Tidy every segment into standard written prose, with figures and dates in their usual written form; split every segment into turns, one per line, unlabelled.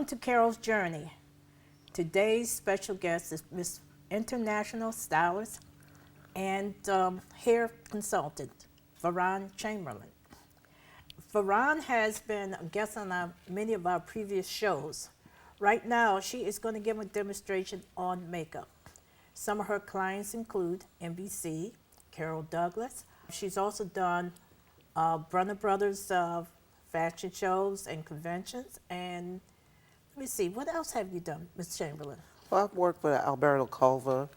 to Carol's Journey. Today's special guest is Miss International Stylist and hair consultant, Varahn Chamblee. Varahn has been a guest on many of our previous shows. Right now, she is going to give a demonstration on makeup. Some of her clients include NBC, Carol Douglas. She's also done Brunner Brothers fashion shows and conventions. And let me see, what else have you done, Ms. Chamberlain?
Well, I've worked with Alberto Culver,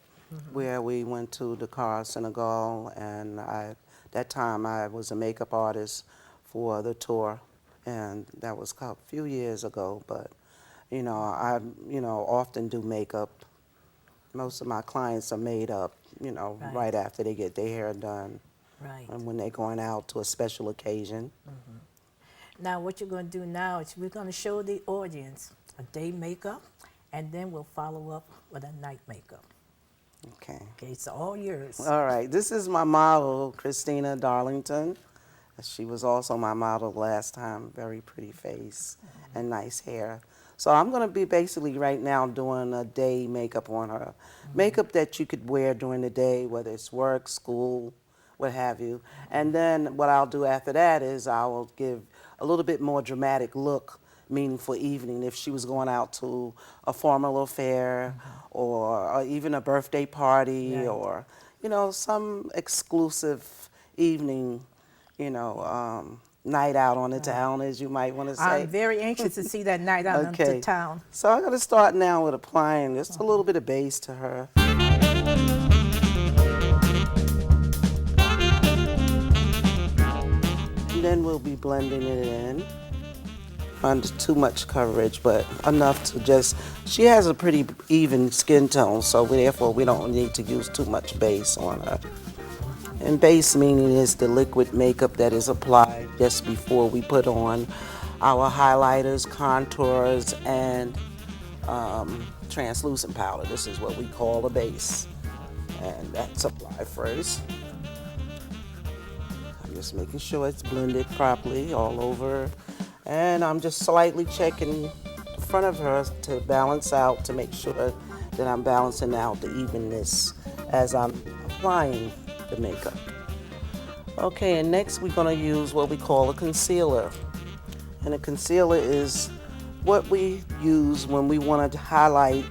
where we went to Dakar, Senegal, and that time I was a makeup artist for the tour, and that was a few years ago. But I often do makeup. Most of my clients are made up, right after they get their hair done,
Right.
and when they're going out to a special occasion.
Now, what you're going to do now is we're going to show the audience a day makeup, and then we'll follow up with a night makeup.
Okay.
Okay, it's all yours.
All right. This is my model, Christina Darlington. She was also my model last time. Very pretty face and nice hair. So I'm going to be basically right now doing a day makeup on her. Makeup that you could wear during the day, whether it's work, school, what have you. And then what I'll do after that is I will give a little bit more dramatic look, meaningful evening, if she was going out to a formal affair or even a birthday party or, some exclusive evening, night out on the town, as you might want to say.
I'm very anxious to see that night out
Okay.
into town.
So I'm going to start now with applying just a little bit of base to her. And then we'll be blending it in. Under too much coverage, but enough to just, she has a pretty even skin tone, so therefore we don't need to use too much base on her. And base meaning is the liquid makeup that is applied just before we put on our highlighters, contours, and translucent powder. This is what we call a base. And that's applied first. I'm just making sure it's blended properly all over. And I'm just slightly checking the front of her to balance out, to make sure that I'm balancing out the evenness as I'm applying the makeup. Okay, and next we're going to use what we call a concealer. And a concealer is what we use when we want to highlight,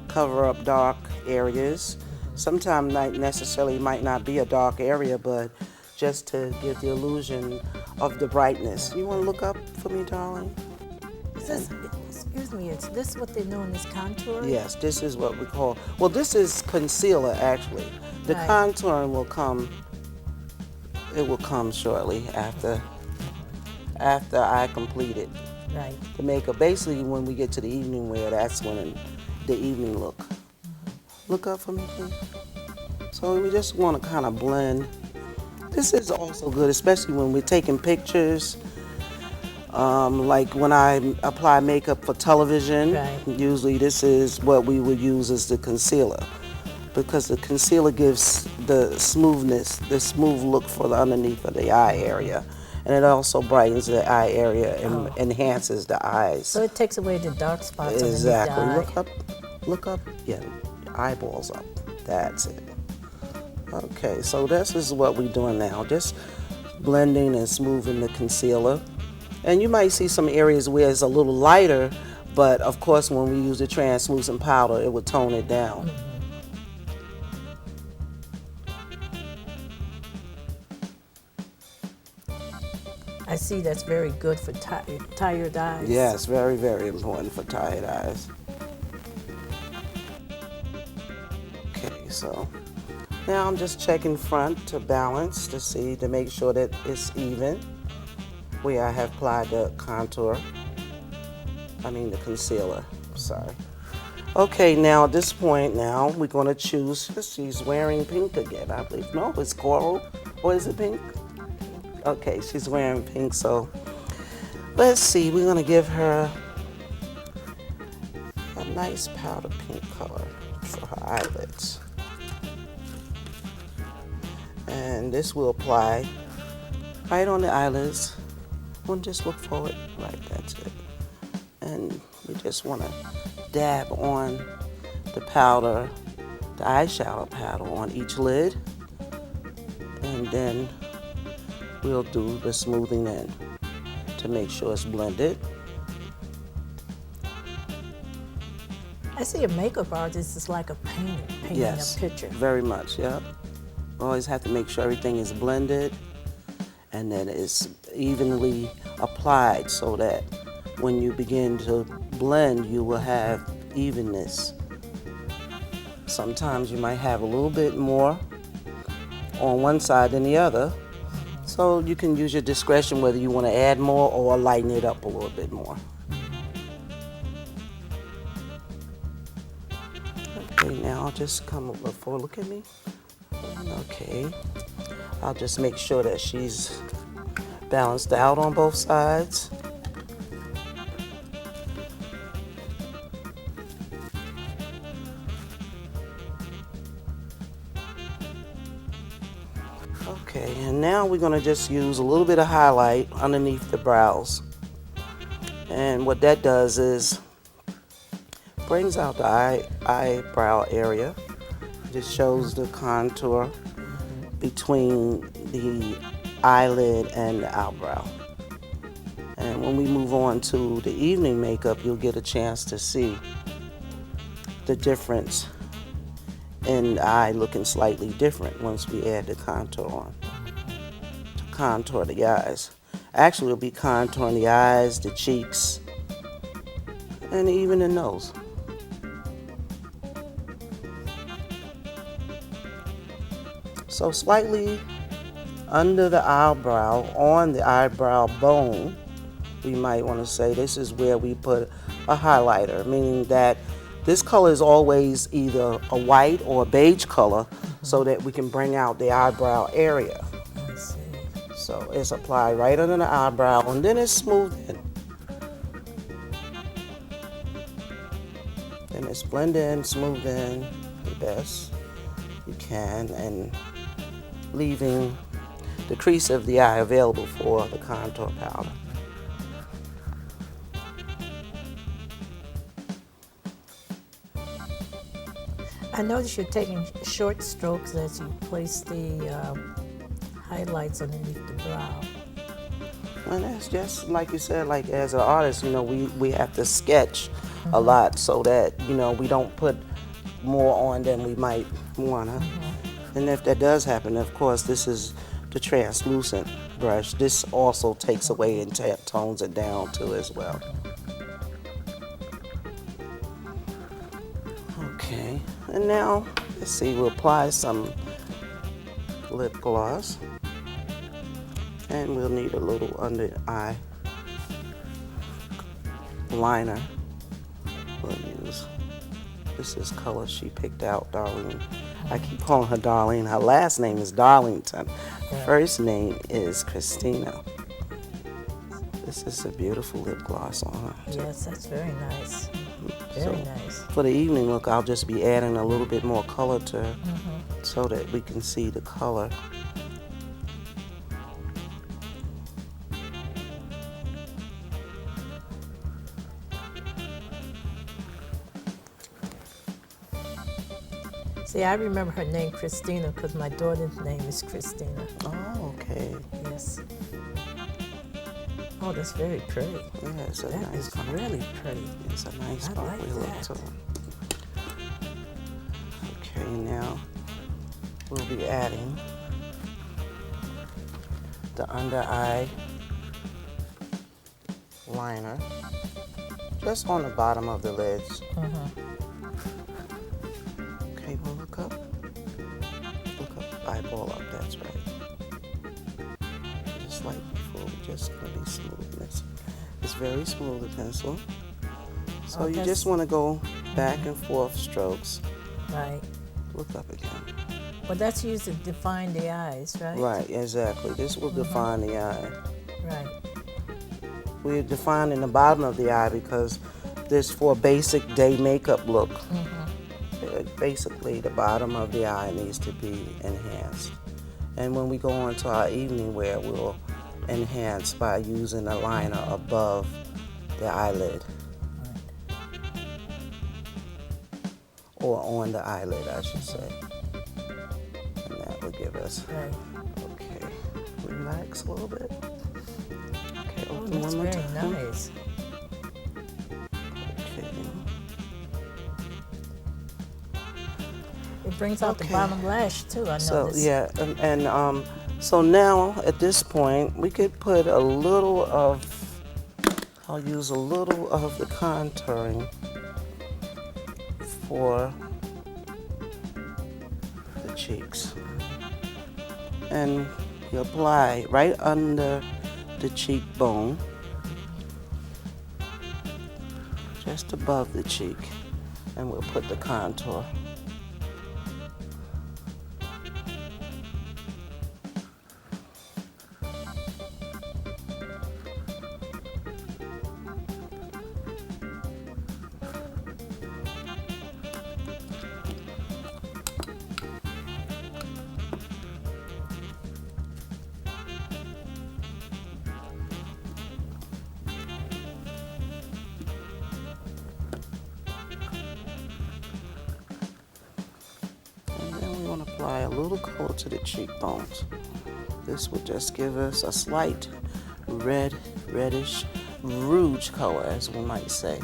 cover up dark areas. Sometimes might not be a dark area, but just to give the illusion of the brightness. You want to look up for me, darling?
Excuse me, is this what they're known as contour?
Yes, this is what we call, well, this is concealer actually. The contouring will come, it will come shortly after I complete it.
Right.
The makeup, basically when we get to the evening wear, that's when the evening look. Look up for me, please. So we just want to kind of blend. This is also good, especially when we're taking pictures. Like when I apply makeup for television, usually this is what we would use as the concealer, because the concealer gives the smoothness, the smooth look for the underneath of the eye area. And it also brightens the eye area and enhances the eyes.
So it takes away the dark spots underneath the eye.
Look up, yeah, eyeballs up, that's it. Okay, so this is what we're doing now, just blending and smoothing the concealer. And you might see some areas where it's a little lighter, but of course when we use the translucent powder, it will tone it down.
I see that's very good for tired eyes.
Yes, very, very important for tired eyes. Okay, so now I'm just checking front to balance to make sure that it's even where I have applied the the concealer, sorry. Okay, now at this point now, we're gonna choose, she's wearing pink again, I believe. No, it's coral, or is it pink? Okay, she's wearing pink, so let's see, we're gonna give her a nice powder pink color for her eyelids. And this will apply right on the eyelids. Just look forward, right, that's it. And we just want to dab on the powder, the eyeshadow powder on each lid. And then we'll do the smoothing in to make sure it's blended.
I see a makeup artist is like a painter, painting
Yes,
a picture.
very much, yep. Always have to make sure everything is blended and that it's evenly applied so that when you begin to blend, you will have evenness. Sometimes you might have a little bit more on one side than the other, so you can use your discretion whether you want to add more or lighten it up a little bit more. Okay, now I'll just come up before, look at me. Okay, I'll just make sure that she's balanced out on both sides. Okay, and now we're going to just use a little bit of highlight underneath the brows. And what that does is brings out the eyebrow area. Just shows the contour between the eyelid and the eyebrow. And when we move on to the evening makeup, you'll get a chance to see the difference in the eye looking slightly different once we add the contour on. To contour the eyes. Actually, we'll be contouring the eyes, the cheeks, and even the nose. So slightly under the eyebrow, on the eyebrow bone, we might want to say this is where we put a highlighter, meaning that this color is always either a white or a beige color so that we can bring out the eyebrow area.
I see.
So it's applied right under the eyebrow and then it's smoothed in. Then it's blend in, smooth in the best you can, and leaving the crease of the eye available for the contour powder.
I notice you're taking short strokes as you place the highlights underneath the brow.
And that's just like you said, like as an artist, you know, we have to sketch a lot so that, you know, we don't put more on than we might wanna. And if that does happen, of course, this is the translucent brush. This also takes away and tones it down too as well. Okay, and now, let's see, we'll apply some lip gloss. And we'll need a little under eye liner. We'll use, this is color she picked out, Darlene. I keep calling her Darlene. Her last name is Darlington. First name is Christina. This is a beautiful lip gloss on her.
Yes, that's very nice. Very nice.
For the evening look, I'll just be adding a little bit more color to her so that we can see the color.
See, I remember her name Christina because my daughter's name is Christina.
Oh, okay.
Yes. Oh, that's very pretty.
Yeah, it's a
That
nice
is
color.
really pretty.
It's a nice
I
sparkly
like
look
that.
to it. Okay, now we'll be adding the under eye liner just on the bottom of the lids. Okay, we'll look up, eyeball up, that's right. Just like before, we're just gonna be smoothing this. It's very smooth, the pencil. So you just want to go back and forth strokes.
Right.
Look up again.
Well, that's used to define the eyes, right?
Right, exactly. This will define the eye.
Right.
We're defining the bottom of the eye because this for a basic day makeup look. Basically, the bottom of the eye needs to be enhanced. And when we go on to our evening wear, we'll enhance by using a liner above the eyelid. or on the eyelid, I should say. And that will give us,
Right.
okay, relax a little bit. Okay,
Oh,
open
that's
one more
very
time.
nice.
Okay.
It brings out the
Okay.
bottom lash too, I
So
noticed.
yeah, so now at this point we could put a little of, I'll use a little of the contouring for the cheeks. And you apply right under the cheekbone, just above the cheek, and we'll put the contour. And then we want to apply a little color to the cheekbones. This would just give us a slight reddish rouge color, as we might say.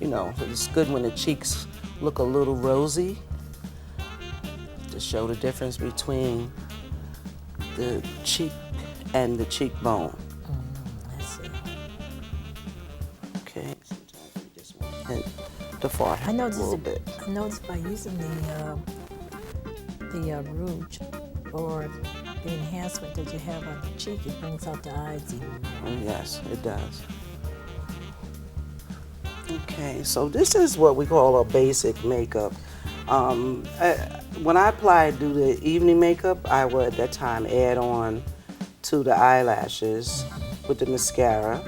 You know, it's good when the cheeks look a little rosy to show the difference between the cheek and the cheekbone.
I see.
Okay. Sometimes we just want to hit the forehead
I
a
noticed,
little bit.
I noticed by using the rouge or the enhancement that you have on the cheek, it brings out the eyes even more.
Yes, it does. Okay, so this is what we call a basic makeup. When I do the evening makeup, I would at that time add on to the eyelashes with the mascara,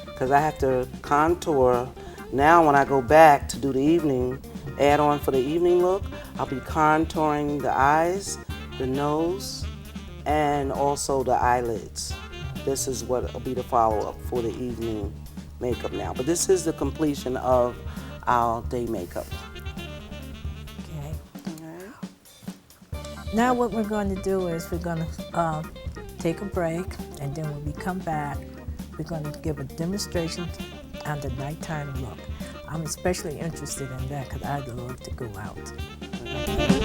because I have to contour. Now when I go back to do the evening, add on for the evening look, I'll be contouring the eyes, the nose, and also the eyelids. This is what will be the follow-up for the evening makeup now. But this is the completion of our day makeup.
Okay.
Okay.
Now what we're going to do is we're going to take a break, and then when we come back, we're going to give a demonstration on the nighttime look. I'm especially interested in that because I love to go out.